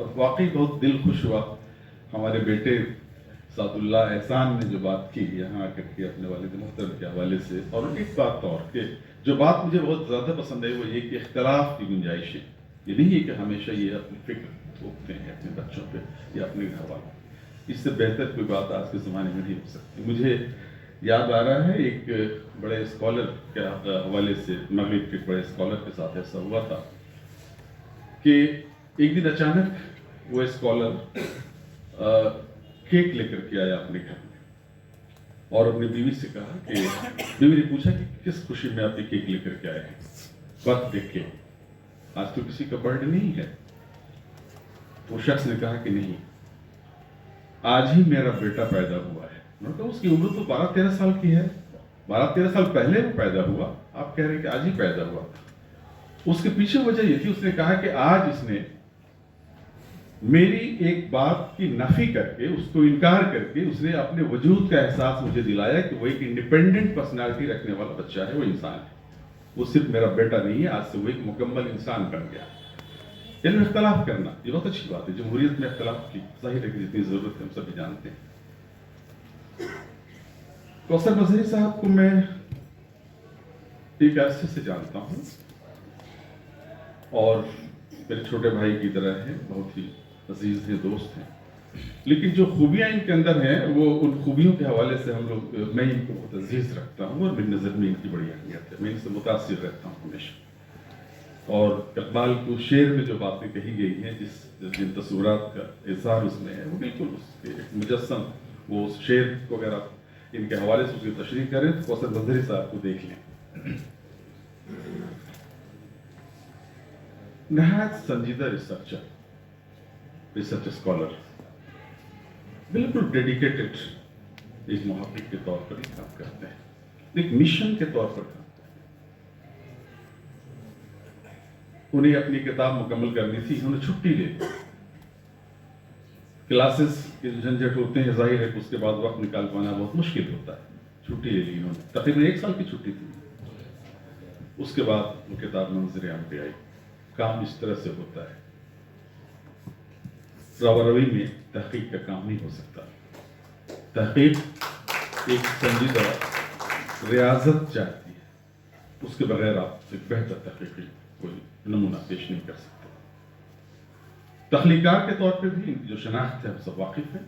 اور واقعی بہت دل خوش ہوا ہمارے بیٹے سعد اللہ احسان نے جو بات کی یہاں آ کر کے اپنے والد محترم کے حوالے سے، اور ایک بات اور کہ جو بات مجھے بہت زیادہ پسند ہے وہ یہ کہ اختلاف کی گنجائش ہے. یہ نہیں ہے کہ ہمیشہ یہ اپنی فکر تھوپتے ہیں اپنے بچوں پہ یا اپنے گھر والوں. اس سے بہتر کوئی بات آج کے زمانے میں نہیں ہو سکتی. مجھے یاد آ رہا ہے ایک بڑے اسکالر کے حوالے سے، مغرب کے بڑے اسکالر کے ساتھ ایسا ہوا تھا کہ ایک دن اچانک وہ اسکالر کیک لے کر کے آیا اپنے گھر میں اور اپنی بیوی سے کہا کہ بیوی نے پوچھا کہ کس خوشی میں آپ یہ کیک لے کر کے آئے ہیں؟ وقت دیکھ کے آج تو کسی کا برتھ ڈے نہیں ہے. تو شخص نے کہا کہ نہیں، آج ہی میرا بیٹا پیدا ہوا ہے. میں نے کہا اس کی عمر تو 12-13 سال کی ہے، 12-13 سال پہلے وہ پیدا ہوا، آپ کہہ رہے ہیں کہ آج ہی پیدا ہوا. اس کے پیچھے وجہ یہ تھی، اس نے کہا کہ آج اس نے میری ایک بات کی نفی کر کے، اس کو انکار کر کے، اس نے اپنے وجود کا احساس مجھے دلایا کہ وہ ایک انڈیپینڈنٹ پرسنالٹی رکھنے والا بچہ ہے، وہ انسان ہے، وہ صرف میرا بیٹا نہیں ہے، آج سے وہ ایک مکمل انسان بن گیا. یعنی اختلاف کرنا یہ بہت اچھی بات ہے. جمہوریت میں اختلاف کی ظاہر ہے کہ جتنی ضرورت ہے ہم سبھی جانتے ہیں. کوثر مظہری صاحب کو میں ایک عرصے سے جانتا ہوں اور میرے چھوٹے بھائی کی طرح ہیں، بہت ہی عزیز ہیں، دوست ہیں. لیکن جو خوبیاں ان کے اندر ہیں وہ ان خوبیوں کے حوالے سے میں ان کو بہت عزیز رکھتا ہوں اور میری نظر میں ان کی بڑی اہمیت ہے. میں ان سے متاثر رہتا ہوں ہمیشہ. اور اقبال کو شعر میں جو باتیں کہی گئی ہیں، جن تصورات کا اظہار اس میں ہے، وہ بالکل اس کے ایک مجسم، وہ اس شعر کو اگر آپ ان کے حوالے سے اس کی تشریح کریں تو کوثر مظہری صاحب کو دیکھ لیں. نہایت سنجیدہ ریسرچر اسکالر، بالکل ڈیڈیکیٹڈ ایک محقق کے طور پر ہی کام کرتے ہیں، ایک مشن کے طور پر کام کرتے ہیں. انہیں اپنی کتاب مکمل کرنی تھی، انہوں نے چھٹی لے لی. کلاسز کے جھنجھٹ ہوتے ہیں، ظاہر ہے کہ اس کے بعد وقت نکال پانا بہت مشکل ہوتا ہے. چھٹی لے لی انہوں نے، تقریباً 1 سال کی چھٹی تھی. اس کے بعد وہ کتاب منظر عام پہ آئی. کام اس طرح سے ہوتا ہے، روی میں تحقیق کا کام نہیں ہو سکتا. تحقیق ایک سنجیدہ ریاضت چاہتی ہے، اس کے بغیر آپ ایک بہتر تحقیقی کوئی نمونہ پیش نہیں کر سکتے. تخلیقات کے طور پہ بھی ان کی جو شناخت ہے ہم سب واقف ہیں.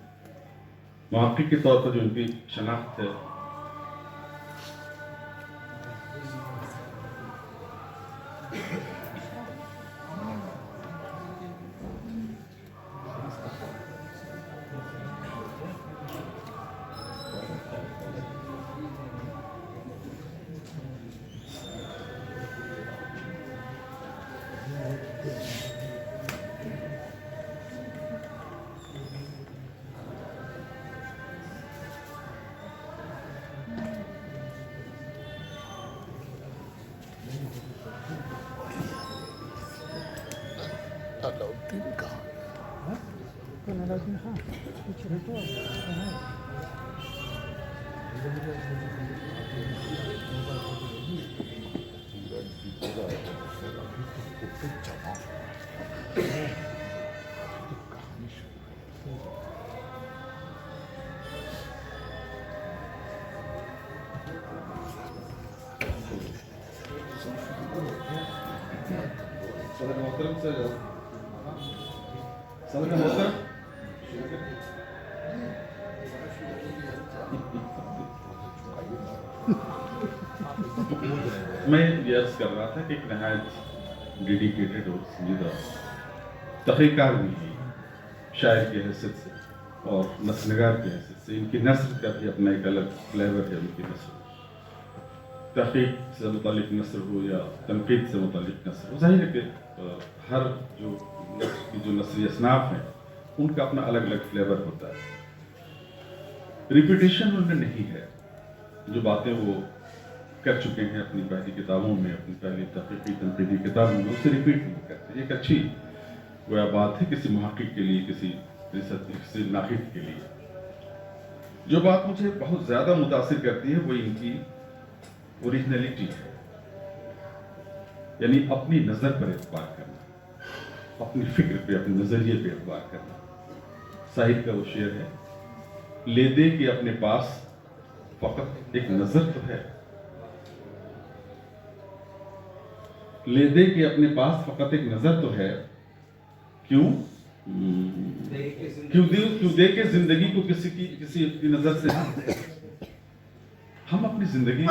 محقق کے طور پر جو ان کی شناخت ہے، صدر محترم سے صدر محترم میں یہ عرض کر رہا تھا کہ ایک نہایت ڈیڈیکیٹڈ اور سنجیدہ تحقیقات بھی ہیں شاعر کی حیثیت سے اور نثر نگار کی حیثیت سے. ان کی نثر کا بھی اپنا ایک الگ فلیور ہے. ان کی نثر تحقیق سے متعلق نثر ہو یا تنقید سے متعلق نثر ہو، ظاہر ہے کہ ہر جو نثری اصناف ہیں ان کا اپنا الگ الگ فلیور ہوتا ہے. ریپیٹیشن ان میں نہیں ہے. جو باتیں وہ کر چکے ہیں اپنی پہلی کتابوں میں، اپنی پہلی تحقیقی تنقیدی کتابوں میں، اسے ریپیٹ نہیں کرتے. یہ ایک اچھی گویا بات ہے کسی محقق کے لیے، کسی ناقد کے لیے. جو بات مجھے بہت زیادہ متاثر کرتی ہے وہ ان کی اوریجنلٹی ہے، یعنی اپنی نظر پر اعتبار کرنا اپنی فکر پہ اپنے نظریے پہ اعتبار کرنا. ساحل کا وہ شعر ہے, لے دے کہ اپنے پاس فقط ایک نظر تو ہے, لے دے کہ اپنے پاس فقط ایک نظر تو ہے, کیوں دے کے زندگی کو کسی کی نظر سے. ہم اپنی زندگی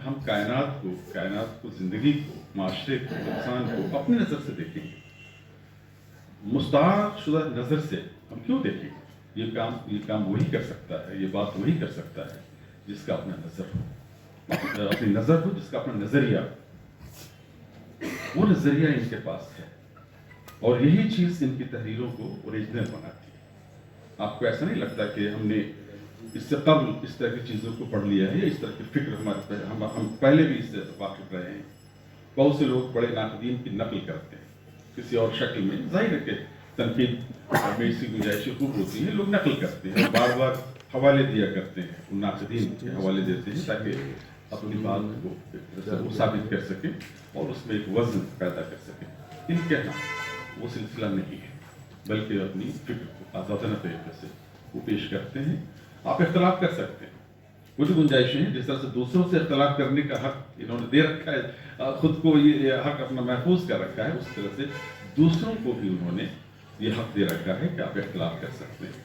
ہم کائنات کو, زندگی کو, معاشرے کو, انسان کو اپنی نظر سے دیکھیں گے. مستعار شدہ نظر سے ہم کیوں دیکھیں گے؟ یہ کام وہی کر سکتا ہے, یہ بات وہی کر سکتا ہے جس کا اپنا نظر ہو, اپنی نظر ہو, جس کا اپنا نظریہ. وہ نظریہ ان کے پاس ہے اور یہی چیز ان کی تحریروں کو اوریجنل بناتی ہے. آپ کو ایسا نہیں لگتا کہ ہم نے اس سے قبل اس طرح کی چیزوں کو پڑھ لیا ہے, اس طرح کی فکر ہم پہلے بھی اس سے واقف رہے ہیں. بہت سے لوگ بڑے ناقدین کی نقل کرتے ہیں کسی اور شکل میں. ظاہر ہے کہ تنقید میں اس کی گنجائشیں خوب ہوتی ہیں, لوگ نقل کرتے ہیں, بار بار حوالے دیا کرتے ہیں, ان ناقدین کے حوالے دیتے ہیں تاکہ اپنی بات کو ثابت کر سکیں اور اس میں ایک وزن پیدا کر سکیں. ان کے ہاں وہ سلسلہ نہیں ہے, بلکہ اپنی فکر کو آزادانہ طریقے سے وہ پیش کرتے ہیں. آپ اختلاف کر سکتے ہیں, کچھ گنجائشیں ہیں, جس طرح سے دوسروں سے اختلاف کرنے کا حق انہوں نے دے رکھا ہے, خود کو یہ حق اپنا محفوظ کر رکھا ہے, اس طرح سے دوسروں کو بھی انہوں نے یہ حق دے رکھا ہے کہ آپ اختلاف کر سکتے ہیں.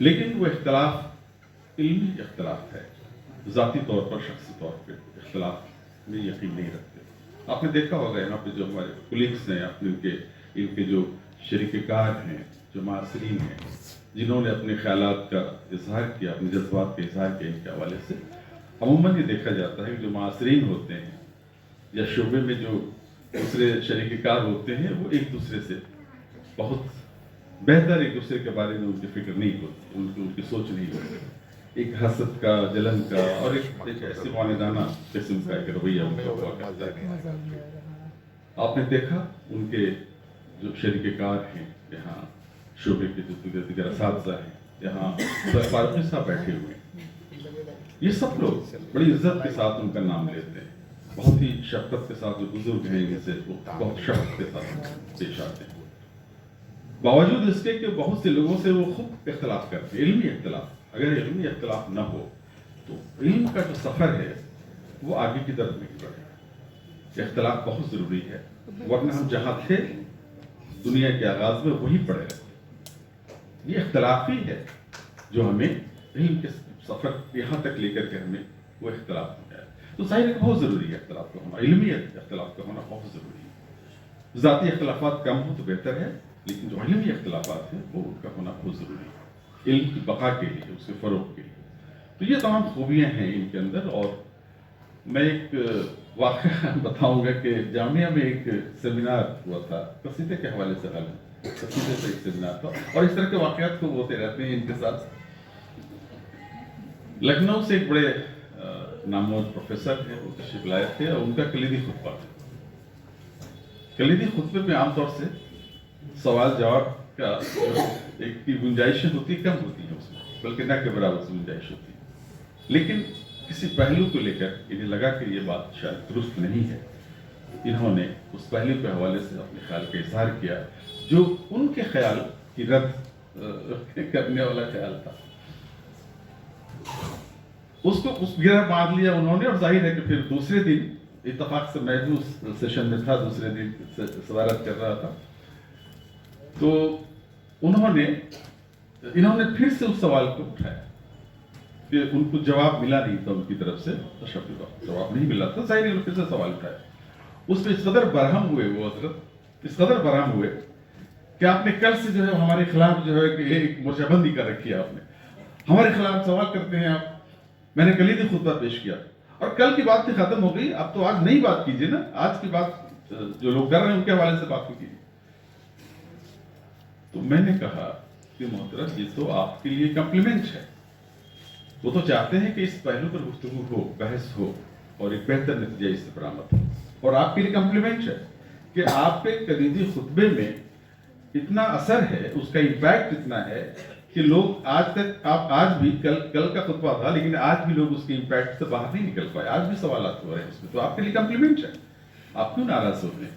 لیکن وہ اختلاف علمی اختلاف ہے, ذاتی طور پر, شخصی طور پہ اختلاف میں یقین نہیں رکھتے. آپ نے دیکھا ہوگا یہاں پہ جو ہمارے کولیگس ہیں, ان کے جو شریک کار ہیں, جو معاصرین ہیں, جنہوں نے اپنے خیالات کا اظہار کیا, اپنے جذبات کا اظہار کیا, ان کے حوالے سے عموماً یہ دیکھا جاتا ہے کہ جو معاصرین ہوتے ہیں یا شعبے میں جو دوسرے شریک کار ہوتے ہیں, وہ ایک دوسرے سے بہت بہتر ایک دوسرے کے بارے میں ان کی فکر نہیں ہوتی, ان کی سوچ نہیں ہوتی. ایک حسد کا, جلن کا اور ایک ایسی معاندانہ قسم کا ایک رویہ ان کا ہوا کرتا ہے. آپ نے دیکھا ان کے جو شریک کار ہیں یہاں شعبے کے جو دیگر اساتذہ ہیں, یہاں فاروقی صاحب بیٹھے ہوئے ہیں, یہ سب لوگ بڑی عزت کے ساتھ ان کا نام لیتے ہیں, بہت ہی شفقت کے ساتھ. جو بزرگ ہیں ان سے وہ بہت شفقت کے ساتھ پیش آتے ہیں, باوجود اس کے کہ بہت سے لوگوں سے وہ خود اختلاف کرتے ہیں, علمی اختلاف. اگر علمی اختلاف نہ ہو تو علم کا جو سفر ہے وہ آگے کی طرف نہیں بڑھے گا. اختلاف بہت ضروری ہے, ورنہ ہم جہاں تھے دنیا کے آغاز میں وہی پڑے رہتے. یہ اختلاف ہی ہے جو ہمیں علم کے سفر یہاں تک لے کر کے ہمیں وہ اختلاف ہو جائے. تو ظاہر ہے بہت ضروری ہے اختلاف کا ہونا, علمی اختلاف کا ہونا بہت ضروری ہے. ذاتی اختلافات کم ہو تو بہتر ہے, لیکن جو علمی اختلافات ہیں وہ ان کا ہونا بہت ضروری ہے, علم کی بقا کے لیے, اس کے فروغ کے لیے. تو یہ تمام خوبیاں ہیں ان کے اندر. اور میں ایک واقعہ بتاؤں گا کہ جامعہ میں ایک سیمینار ہوا تھا قصیدے کے حوالے سے, قصیدے سے ایک سیمینار تھا, اور اس طرح کے واقعات کو ہوتے رہتے ہیں ان کے ساتھ. لکھنؤ سے ایک بڑے نامور پروفیسر ہیں, وہ تشریف لائے تھے, اور ان کا کلیدی خطبہ تھا. کلیدی خطبے میں عام طور سے سوال جواب کا ایک کی گنجائشیں ہوتی کم ہوتی ہیں اس میں, بلکہ نہ کے برابر سے گنجائش ہوتی ہے. لیکن کسی پہلو کو لے کر انہیں لگا کہ یہ بات شاید درست نہیں ہے. انہوں نے اس پہلو کے حوالے سے اپنے خیال کا اظہار کیا جو ان کے خیال کی رد کرنے والا خیال تھا. اس کو اس گرہ باندھ لیا انہوں نے, اور ظاہر ہے کہ پھر دوسرے دن اتفاق سے میں بھی اس سیشن میں تھا, دوسرے دن صدارت کر رہا تھا, تو انہوں نے پھر سے اس سوال کو اٹھایا کہ ان کو جواب ملا نہیں تھا ان کی طرف سے, جواب نہیں ملا تھا. ظاہر ہے پھر سے سوال اٹھایا. اس پہ اس قدر برہم ہوئے وہ حضرت, اس قدر برہم ہوئے کہ آپ نے کل سے جو ہے ہمارے خلاف جو ہے کہ ایک مورچہ بندی کر رکھی ہے, آپ نے ہمارے خلاف سوال کرتے ہیں آپ. میں نے کلیدی خطبہ پیش کیا اور کل کی بات ختم ہو گئی, اب تو آج نئی بات کیجیے نا, آج کی بات جو لوگ کر رہے ہیں ان کے حوالے سے بات کیجیے. تو میں نے کہا کہ محترم یہ تو آپ کے لیے کمپلیمنٹ ہے, وہ تو چاہتے ہیں کہ اس پہلو پر گفتگو ہو, بحث ہو اور ایک بہتر نتیجہ اس سے برآمد ہو, اور آپ کے لیے کمپلیمنٹ ہے کہ آپ کے کلیدی خطبے میں اتنا اثر ہے, اس کا امپیکٹ اتنا ہے کہ لوگ آج تک, آپ آج بھی کل کا خطبہ تھا لیکن آج بھی لوگ اس کے امپیکٹ سے باہر نہیں نکل پائے, آج بھی سوالات ہو رہے ہیں اس میں, تو آپ کے لیے کمپلیمنٹ ہے. آپ کیوں ناراض ہو رہے ہیں؟